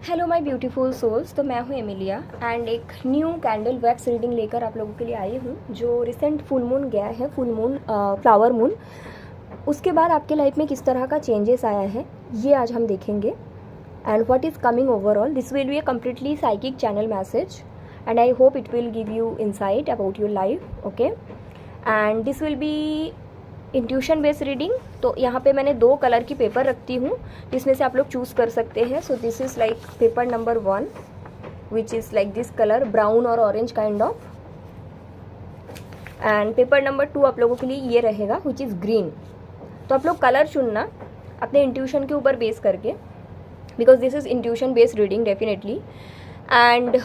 Hello my beautiful souls. तो मैं हूँ एमिलिया एंड एक न्यू कैंडल वैक्स रीडिंग लेकर आप लोगों के लिए आई हूँ। जो रिसेंट फुल मून गया है, फुल मून फ्लावर मून, उसके बाद आपके लाइफ में किस तरह का चेंजेस आया है ये आज हम देखेंगे। And what is coming overall, this will be a completely psychic channel message and I hope it will give you insight about your life. Okay, and this will be intuition based reading. तो यहाँ पे मैंने 2 colour की paper रखती हूँ जिसमें से आप लोग चूज़ कर सकते हैं। So this is like paper number 1 which is like this colour, brown और orange kind of. And paper number 2 आप लोगों के लिए ये रहेगा विच इज़ ग्रीन। तो आप लोग कलर चुनना अपने इंट्यूशन के ऊपर बेस करके, because this is intuition based reading definitely. And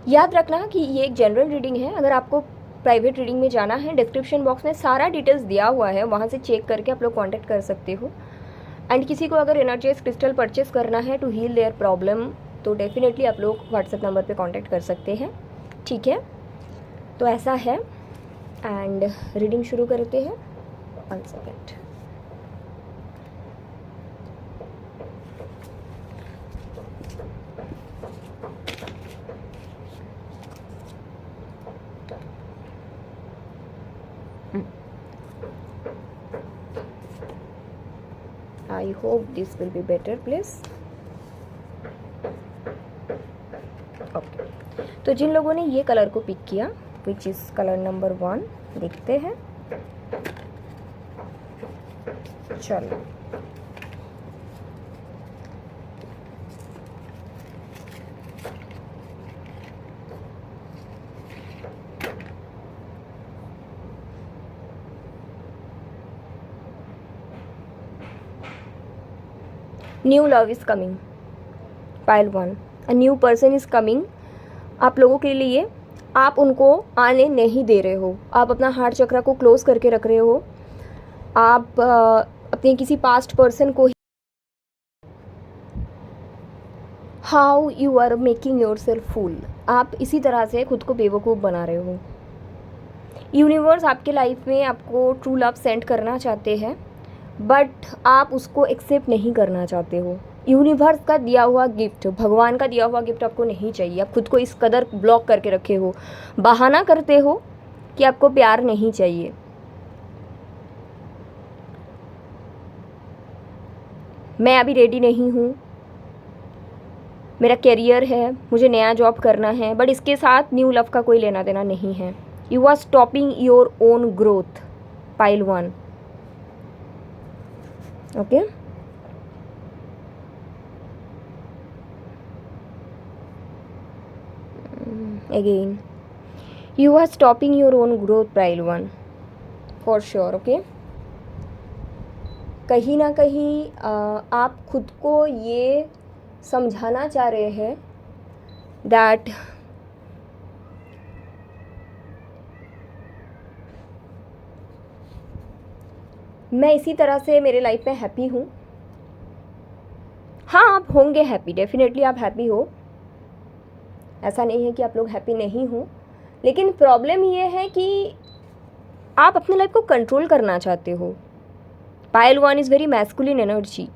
याद रखना कि ये एक जनरल रीडिंग है। अगर आपको प्राइवेट रीडिंग में जाना है, डिस्क्रिप्शन बॉक्स में सारा डिटेल्स दिया हुआ है, वहाँ से चेक करके आप लोग कांटेक्ट कर सकते हो। एंड किसी को अगर एनर्जाइज क्रिस्टल परचेस करना है टू हील देयर प्रॉब्लम, तो डेफिनेटली आप लोग व्हाट्सएप नंबर पे कांटेक्ट कर सकते हैं। ठीक है, तो ऐसा है। एंड रीडिंग शुरू करते हैं। 1 second. I hope this will be better, please. Okay. तो जिन लोगों ने ये कलर को पिक किया, विच इज़ कलर नंबर 1, देखते हैं। चलो, new love is coming, pile 1। A new person is coming आप लोगों के लिए। आप उनको आने नहीं दे रहे हो, आप अपना हार्ट चक्र को क्लोज करके रख रहे हो। आप अपने किसी पास्ट पर्सन को, how you are making yourself fool, आप इसी तरह से खुद को बेवकूफ़ बना रहे हो। यूनिवर्स आपके लाइफ में आपको ट्रू लव सेंड करना चाहते हैं, बट आप उसको एक्सेप्ट नहीं करना चाहते हो। यूनिवर्स का दिया हुआ गिफ्ट, भगवान का दिया हुआ गिफ्ट आपको नहीं चाहिए। आप खुद को इस कदर ब्लॉक करके रखे हो, बहाना करते हो कि आपको प्यार नहीं चाहिए। मैं अभी रेडी नहीं हूँ, मेरा करियर है, मुझे नया जॉब करना है, बट इसके साथ न्यू लव का कोई लेना देना नहीं है। You are stopping your own growth, pile 1। Okay, again you are stopping your own growth, pile 1, for sure. Okay, कहीं ना कहीं आप खुद को ये समझाना चाह रहे हैं दैट मैं इसी तरह से मेरे लाइफ में हैप्पी हूँ। हाँ, आप होंगे हैप्पी, डेफिनेटली आप हैप्पी हो, ऐसा नहीं है कि आप लोग हैप्पी नहीं हो। लेकिन प्रॉब्लम ये है कि आप अपने लाइफ को कंट्रोल करना चाहते हो। Pile 1 is very masculine energy.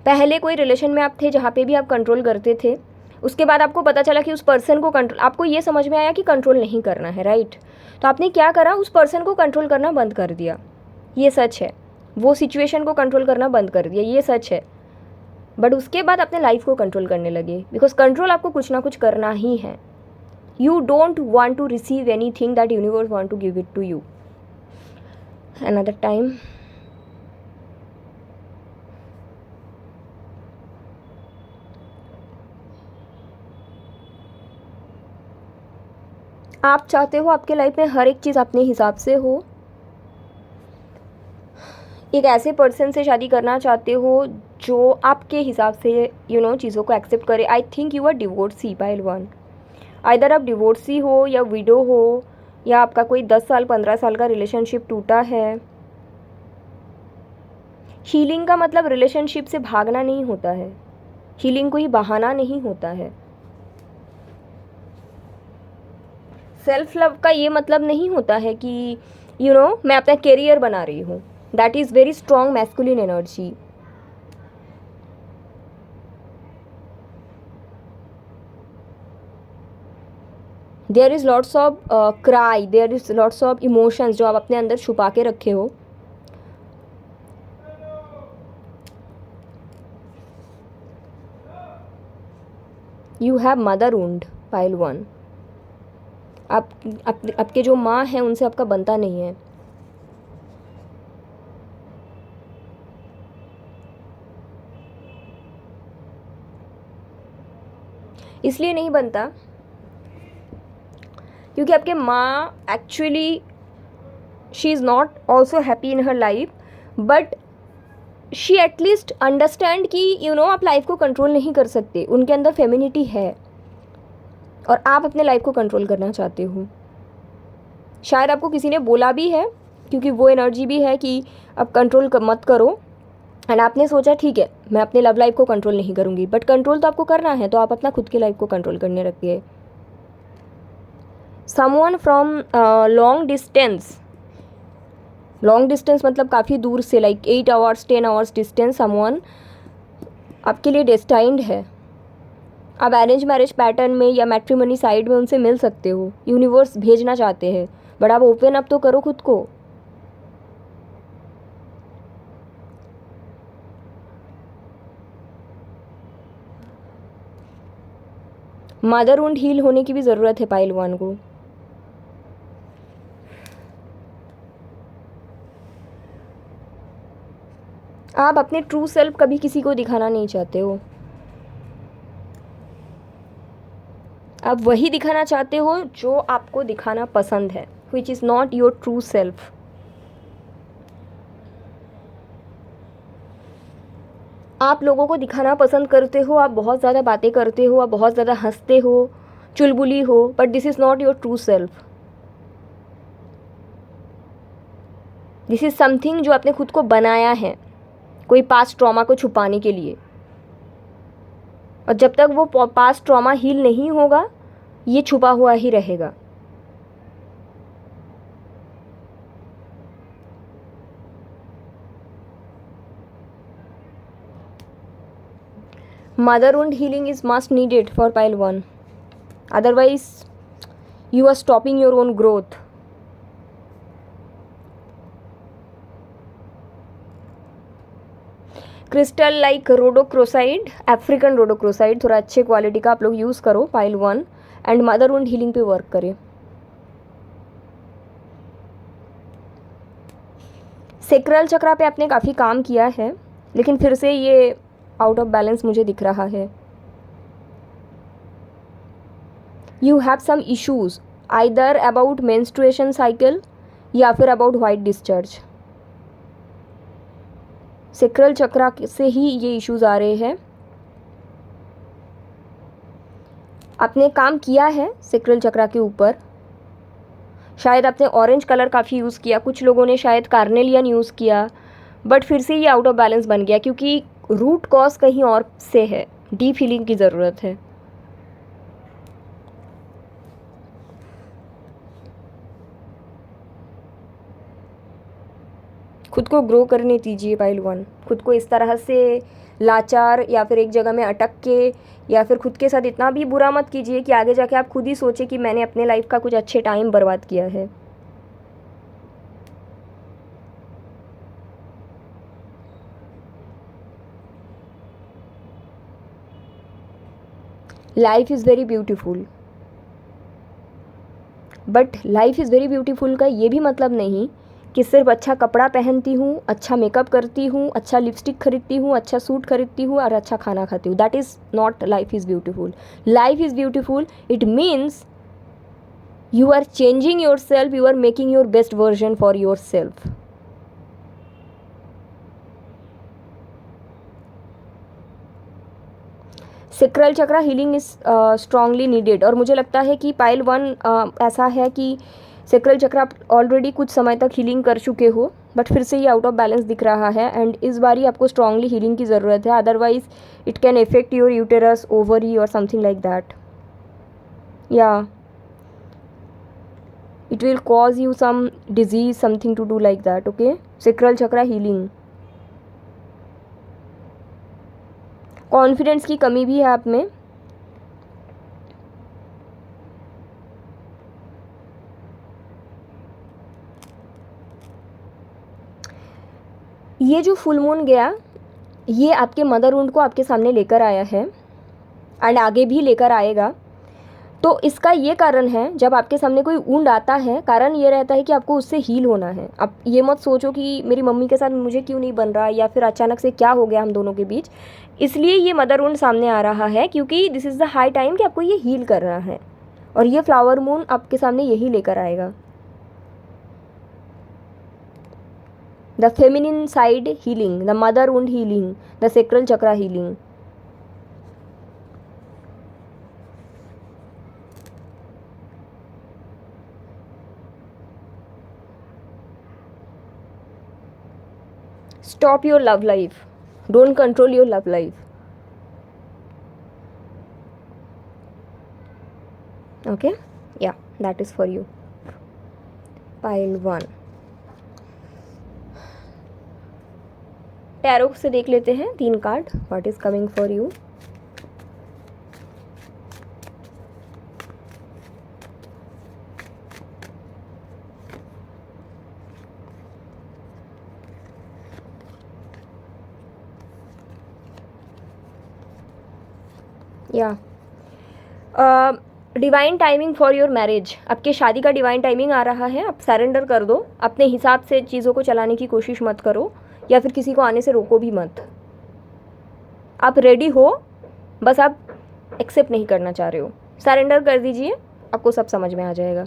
पहले कोई रिलेशन में आप थे जहाँ पे भी आप कंट्रोल करते थे, उसके बाद आपको पता चला कि उस पर्सन को कंट्रोल, आपको ये समझ में आया कि कंट्रोल नहीं करना है, राइट? तो आपने क्या करा, उस पर्सन को कंट्रोल करना बंद कर दिया, ये सच है। वो सिचुएशन को कंट्रोल करना बंद कर दिया, ये सच है। बट उसके बाद अपने लाइफ को कंट्रोल करने लगे, बिकॉज कंट्रोल आपको कुछ ना कुछ करना ही है। You don't want to receive anything that universe want to give it to you another time. आप चाहते हो आपके लाइफ में हर एक चीज़ अपने हिसाब से हो। एक ऐसे पर्सन से शादी करना चाहते हो जो आपके हिसाब से चीज़ों को एक्सेप्ट करे। I think you are divorcee, pile 1। Either आप डिवोर्सी हो या विडो हो, या आपका कोई 10 साल 15 साल का रिलेशनशिप टूटा है। हीलिंग का मतलब रिलेशनशिप से भागना नहीं होता है, हीलिंग को ही बहाना नहीं होता है। सेल्फ लव का ये मतलब नहीं होता है कि मैं अपना करियर बना रही हूँ। That is very strong masculine energy. There is lots of cry, there is lots of emotions जो आप अपने अंदर छुपा के रखे हो. You have mother wound pile 1. आपके जो माँ हैं उनसे आपका बनता नहीं है. इसलिए नहीं बनता क्योंकि आपके माँ actually she is not also happy in her life, but she at least understand कि आप लाइफ को कंट्रोल नहीं कर सकते. उनके अंदर फेमिनिटी है और आप अपने लाइफ को कंट्रोल करना चाहते हो. शायद आपको किसी ने बोला भी है क्योंकि वो एनर्जी भी है कि अब कंट्रोल मत करो, एंड आपने सोचा ठीक है मैं अपने लव लाइफ को कंट्रोल नहीं करूँगी, बट कंट्रोल तो आपको करना है, तो आप अपना खुद की लाइफ को कंट्रोल करने रखिए. समवन फ्रॉम लॉन्ग डिस्टेंस मतलब काफ़ी दूर से, like 8 hours 10 hours distance, someone आपके लिए डेस्टाइंड है. आप अरेंज मैरिज पैटर्न में या मैट्रिमनी साइड में उनसे मिल सकते हो. यूनिवर्स भेजना चाहते हैं, बट आप ओपन अप तो करो खुद को. मदर वुंड हील होने की भी ज़रूरत है पाइल 1 को. आप अपने ट्रू सेल्फ कभी किसी को दिखाना नहीं चाहते हो. आप वही दिखाना चाहते हो जो आपको दिखाना पसंद है, which is not your true self. आप लोगों को दिखाना पसंद करते हो, आप बहुत ज़्यादा बातें करते हो, आप बहुत ज़्यादा हंसते हो, चुलबुली हो, but this is not your true self. This is something जो आपने खुद को बनाया है कोई पास्ट ट्रॉमा को छुपाने के लिए, और जब तक वो पास्ट ट्रॉमा हील नहीं होगा ये छुपा हुआ ही रहेगा. Mother wound healing is must needed for pile 1, otherwise you are stopping your own growth. Crystal like rhodochrosite, African rhodochrosite, थोड़ा अच्छे क्वालिटी का आप लोग यूज़ करो pile 1, and mother wound healing पे वर्क करें. सेक्रल चक्रा पे आपने काफ़ी काम किया है, लेकिन फिर से ये आउट ऑफ बैलेंस मुझे दिख रहा है. You have some issues either about menstruation cycle या फिर about white discharge. Sacral chakra से ही ये इश्यूज आ रहे हैं. आपने काम किया है सेक्रल चक्रा के ऊपर. शायद आपने ऑरेंज कलर काफ़ी यूज़ किया, कुछ लोगों ने शायद कार्नेलियन यूज़ किया, बट फिर से ये आउट ऑफ बैलेंस बन गया क्योंकि रूट कॉज कहीं और से है. डीप हीलिंग की ज़रूरत है. खुद को ग्रो करने दीजिए पाइल 1. खुद को इस तरह से लाचार या फिर एक जगह में अटक के या फिर खुद के साथ इतना भी बुरा मत कीजिए कि आगे जाके आप खुद ही सोचें कि मैंने अपने लाइफ का कुछ अच्छे टाइम बर्बाद किया है. Life is very beautiful, but life is very beautiful का ये भी मतलब नहीं कि सिर्फ अच्छा कपड़ा पहनती हूँ, अच्छा मेकअप करती हूँ, अच्छा लिपस्टिक खरीदती हूँ, अच्छा सूट खरीदती हूँ और अच्छा खाना खाती हूँ. That is not life is beautiful. Life is beautiful it means you are changing yourself, you are making your best version for yourself. Sacral chakra healing is strongly needed. और मुझे लगता है कि पाइल 1 ऐसा है कि सेक्रल चक्रा आप already कुछ समय तक हीलिंग कर चुके हो, बट फिर से ये आउट ऑफ बैलेंस दिख रहा है एंड इस बारी आपको स्ट्रांगली हीलिंग की ज़रूरत है. Otherwise it can effect your uterus, ovary और समथिंग लाइक दैट. या It will cause you some disease, something to do like that. Okay, sacral chakra healing. Confidence की कमी भी है आप में. ये जो फुल मून गया ये आपके मदर वुंड को आपके सामने लेकर आया है एंड आगे भी लेकर आएगा. तो इसका ये कारण है, जब आपके सामने कोई वुंड आता है, कारण ये रहता है कि आपको उससे हील होना है. आप ये मत सोचो कि मेरी मम्मी के साथ मुझे क्यों नहीं बन रहा, या फिर अचानक से क्या हो गया हम दोनों के बीच. इसलिए ये मदर वुंड सामने आ रहा है, क्योंकि this is the high time कि आपको ये हील करना है. और ये फ्लावर मून आपके सामने यही लेकर आएगा. The feminine side healing, the mother wound healing, the sacral chakra healing. Stop your love life. Don't control your love life. Okay? Yeah, that is for you. Pile 1. Tarot से देख लेते हैं 3 card. What is coming for you? या divine timing for your marriage. आपके शादी का divine timing आ रहा है. आप सरेंडर कर दो. अपने हिसाब से चीज़ों को चलाने की कोशिश मत करो, या फिर किसी को आने से रोको भी मत. आप रेडी हो, बस आप एक्सेप्ट नहीं करना चाह रहे हो. सरेंडर कर दीजिए, आपको सब समझ में आ जाएगा.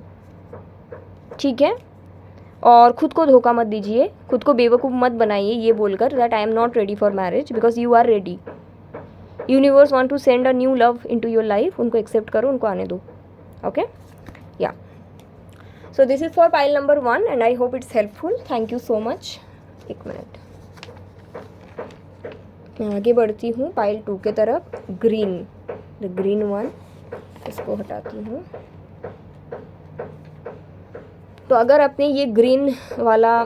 ठीक है. और ख़ुद को धोखा मत दीजिए, खुद को बेवकूफ़ मत बनाइए ये बोलकर that I am not ready for marriage, because you are ready. Universe want to send a new love into your life. उनको एक्सेप्ट करो, उनको आने दो. Okay. Yeah so this is for pile number 1 and I hope it's helpful. Thank you so much. 1 minute, मैं आगे बढ़ती हूँ pile 2 के तरफ. Green, the green 1. इसको हटाती हूँ. तो अगर आपने ये ग्रीन वाला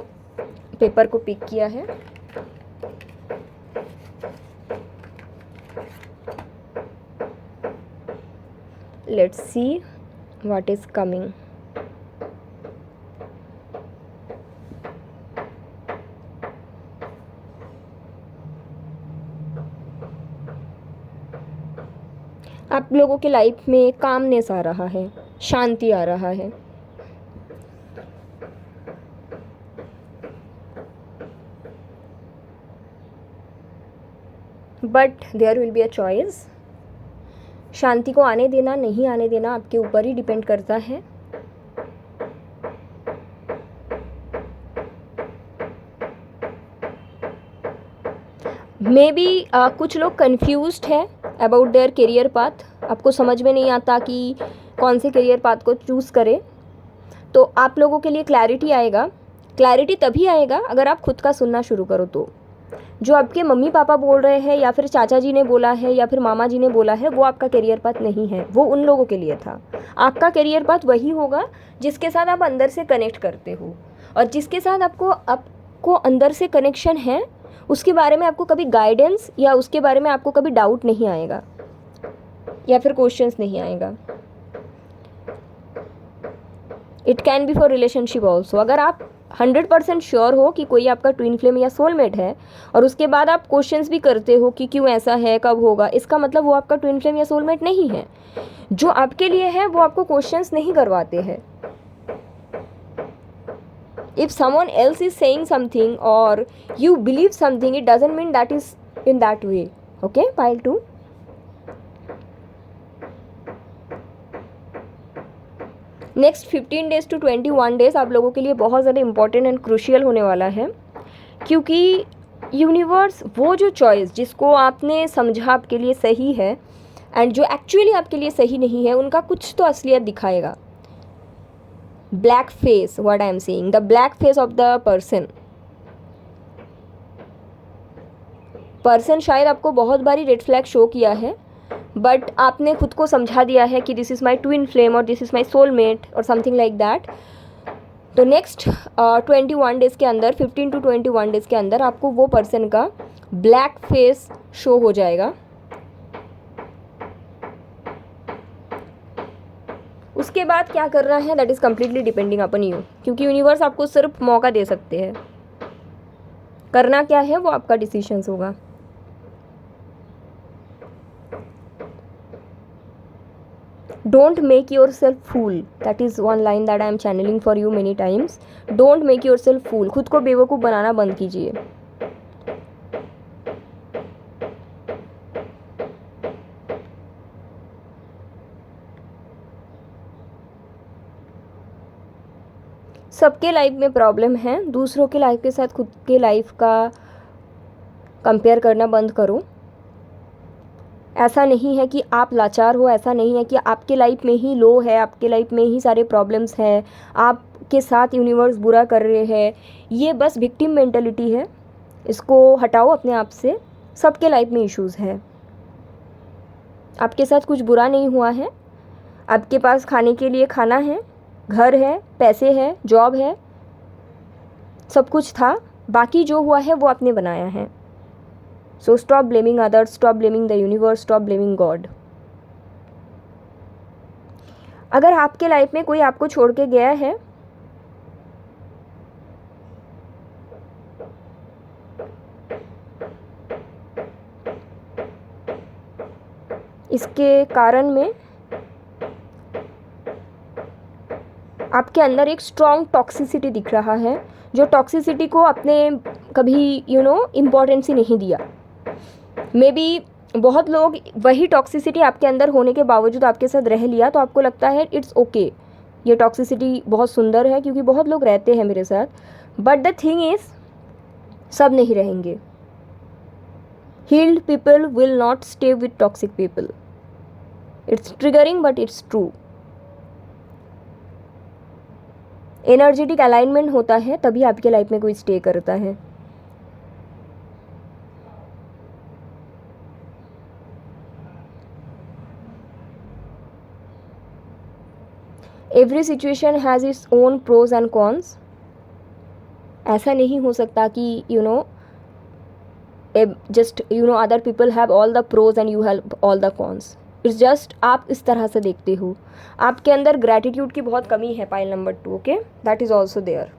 पेपर को पिक किया है, let's see what is coming. आप लोगों के लाइफ में कामनेस आ रहा है, शांति आ रहा है. But there will be a choice. शांति को आने देना नहीं आने देना आपके ऊपर ही डिपेंड करता है. मे बी कुछ लोग कंफ्यूज्ड है अबाउट देयर करियर पाथ. आपको समझ में नहीं आता कि कौन से करियर पाथ को चूज़ करें. तो आप लोगों के लिए क्लैरिटी आएगा. क्लैरिटी तभी आएगा अगर आप खुद का सुनना शुरू करो. तो जो आपके मम्मी पापा बोल रहे हैं, या फिर चाचा जी ने बोला है, या फिर मामा जी ने बोला है, वो आपका करियर पाथ नहीं है. वो उन लोगों के लिए था. आपका करियर पाथ वही होगा जिसके साथ आप अंदर से कनेक्ट करते हो, और जिसके साथ आपको अंदर से कनेक्शन है, उसके बारे में आपको कभी गाइडेंस या उसके बारे में आपको कभी डाउट नहीं आएगा, या फिर क्वेश्चंस नहीं आएगा. It can be for relationship also. अगर आप 100% श्योर हो कि कोई आपका ट्विन फ्लेम या सोलमेट है, और उसके बाद आप क्वेश्चंस भी करते हो कि क्यों ऐसा है, कब होगा, इसका मतलब वो आपका ट्विन फ्लेम या सोलमेट नहीं है. जो आपके लिए है वो आपको क्वेश्चंस नहीं करवाते हैं. If someone else is saying something और you believe something, it doesn't mean that is in that way. Okay. Pile 2. Next 15 days to 21 days आप लोगों के लिए बहुत ज़्यादा इंपॉर्टेंट एंड क्रूशियल होने वाला है, क्योंकि यूनिवर्स वो जो चॉइस जिसको आपने समझा आपके लिए सही है एंड जो एक्चुअली आपके लिए सही नहीं है, उनका कुछ तो असलियत दिखाएगा. Black face, what I am saying, the black face of the person शायद आपको बहुत बारी रेड फ्लैग शो किया है, बट आपने खुद को समझा दिया है कि this is my twin flame और दिस इज़ माई सोलमेट और समथिंग लाइक दैट. तो नेक्स्ट 21 डेज़ के अंदर, 15 to 21 डेज़ के अंदर आपको वो पर्सन का ब्लैक फेस शो हो जाएगा। उसके बाद क्या करना है that is completely depending upon you, क्योंकि यूनिवर्स आपको सिर्फ मौका दे सकते हैं। करना क्या है वो आपका डिसीजंस होगा। Don't make yourself fool. That is one line that I am channeling for you many times. Don't make yourself fool. खुद को बेवकूफ़ बनाना बंद कीजिए। सबके लाइफ में प्रॉब्लम है, दूसरों के लाइफ के साथ खुद के लाइफ का कंपेयर करना बंद करो। ऐसा नहीं है कि आप लाचार हो, ऐसा नहीं है कि आपके लाइफ में ही लो है, आपके लाइफ में ही सारे प्रॉब्लम्स हैं, आपके साथ यूनिवर्स बुरा कर रहे हैं। ये बस विक्टिम मेंटलिटी है, इसको हटाओ अपने आप से। सबके लाइफ में इश्यूज़ है, आपके साथ कुछ बुरा नहीं हुआ है। आपके पास खाने के लिए खाना है, घर है, पैसे है, जॉब है, सब कुछ था। बाकी जो हुआ है वो आपने बनाया है। So stop blaming others, stop blaming the universe, stop blaming God. अगर आपके लाइफ में कोई आपको छोड़ के गया है, इसके कारण में आपके अंदर एक स्ट्रॉन्ग टॉक्सिसिटी दिख रहा है, जो टॉक्सिसिटी को आपने कभी इम्पोर्टेंस ही नहीं दिया। मे बी बहुत लोग वही टॉक्सिसिटी आपके अंदर होने के बावजूद आपके साथ रह लिया, तो आपको लगता है इट्स ओके, ये टॉक्सिसिटी बहुत सुंदर है क्योंकि बहुत लोग रहते हैं मेरे साथ। बट द थिंग इज़, सब नहीं रहेंगे। Healed people will not stay with toxic people. It's triggering but it's true. Energetic alignment होता है तभी आपके लाइफ में कोई स्टे करता है। Every situation has its own pros and cons. ऐसा नहीं हो सकता कि just other people have all the pros and you have all the cons. It's just आप इस तरह से देखते हो। आपके अंदर ग्रैटिट्यूड की बहुत कमी है, pile number 2, okay, that is also there.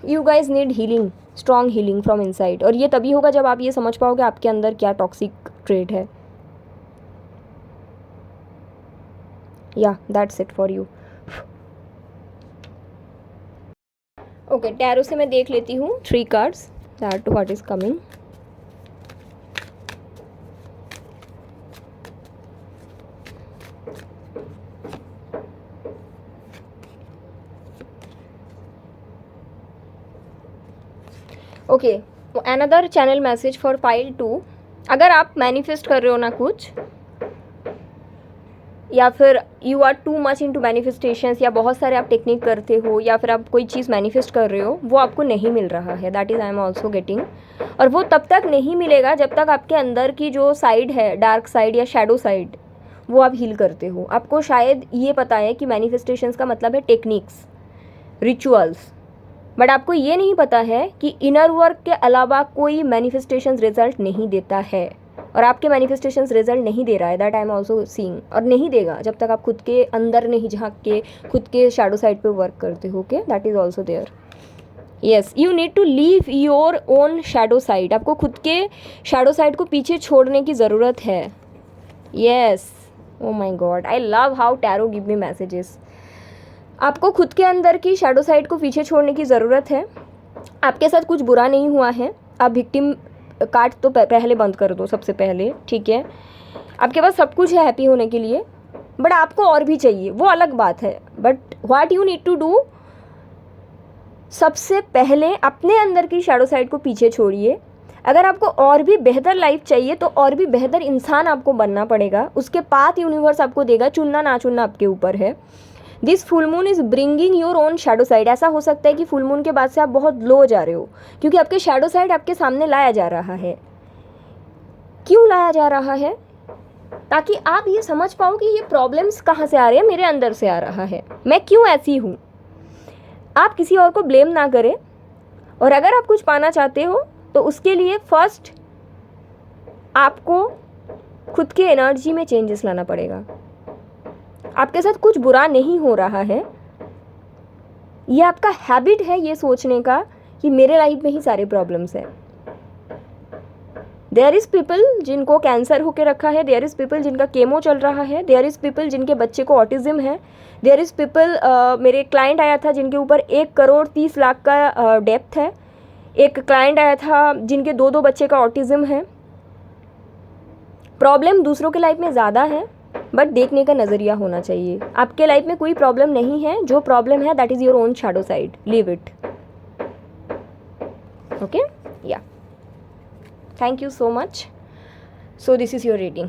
You guys need healing, strong healing from inside. और ये तभी होगा जब आप ये समझ पाओगे आपके अंदर क्या टॉक्सिक ट्रेट है। या that's it for you. Okay, tarot से मैं देख लेती हूँ 3 cards that what is coming. Okay, another channel message for pile 2। अगर आप मैनिफेस्ट कर रहे हो ना कुछ, या फिर you are too much into manifestations, या बहुत सारे आप टेक्निक करते हो, या फिर आप कोई चीज़ मैनिफेस्ट कर रहे हो, वो आपको नहीं मिल रहा है, that is I am also getting. और वो तब तक नहीं मिलेगा जब तक आपके अंदर की जो साइड है, डार्क साइड या शैडो साइड, वो आप हील करते हो। आपको शायद ये पता है कि मैनिफेस्टेशंस का मतलब है टेक्निक्स, रिचुअल्स, बट आपको ये नहीं पता है कि इनर वर्क के अलावा कोई मैनिफेस्टेशंस रिजल्ट नहीं देता है। और आपके मैनिफेस्टेशंस रिजल्ट नहीं दे रहा है, that I am also seeing, और नहीं देगा जब तक आप खुद के अंदर नहीं झांक के खुद के शैडो साइड पे वर्क करते हो। Okay, that is also there. Yes, you need to leave your own shadow side. आपको खुद के शैडो साइड को पीछे छोड़ने की ज़रूरत है। Yes, oh my god, I love how tarot give me messages. आपको खुद के अंदर की शैडो साइड को पीछे छोड़ने की ज़रूरत है। आपके साथ कुछ बुरा नहीं हुआ है, आप विक्टिम कार्ड तो पहले बंद कर दो सबसे पहले, ठीक है। आपके पास सब कुछ है हैप्पी होने के लिए, बट आपको और भी चाहिए, वो अलग बात है। But what you need to do, सबसे पहले अपने अंदर की शैडो साइड को पीछे छोड़िए। अगर आपको और भी बेहतर लाइफ चाहिए तो और भी बेहतर इंसान आपको बनना पड़ेगा। उसके पाथ यूनिवर्स आपको देगा, चुनना ना चुनना आपके ऊपर है। This full moon is bringing your own shadow side. ऐसा हो सकता है कि फुल मून के बाद से आप बहुत लो जा रहे हो, क्योंकि आपके शैडो साइड आपके सामने लाया जा रहा है। क्यों लाया जा रहा है? ताकि आप ये समझ पाओ कि ये प्रॉब्लम्स कहाँ से आ रहे हैं, मेरे अंदर से आ रहा है, मैं क्यों ऐसी हूँ। आप किसी और को ब्लेम ना करें, और अगर आप कुछ पाना चाहते हो तो उसके लिए फर्स्ट आपको खुद के एनर्जी में चेंजेस लाना पड़ेगा। आपके साथ कुछ बुरा नहीं हो रहा है, ये आपका हैबिट है ये सोचने का कि मेरे लाइफ में ही सारे प्रॉब्लम्स हैं। देयर इज़ पीपल जिनको कैंसर होके रखा है, देयर इज़ पीपल जिनका केमो चल रहा है, देयर इज़ पीपल जिनके बच्चे को ऑटिज़म है, देयर इज़ पीपल, मेरे क्लाइंट आया था जिनके ऊपर 1,30,00,000 का डेप्थ है, एक क्लाइंट आया था जिनके 2 बच्चे का ऑटिज़म है। प्रॉब्लम दूसरों के लाइफ में ज़्यादा है, बट देखने का नज़रिया होना चाहिए। आपके लाइफ में कोई प्रॉब्लम नहीं है, जो प्रॉब्लम है that is your own shadow side, leave it. Okay, yeah, thank you so much. So this is your reading.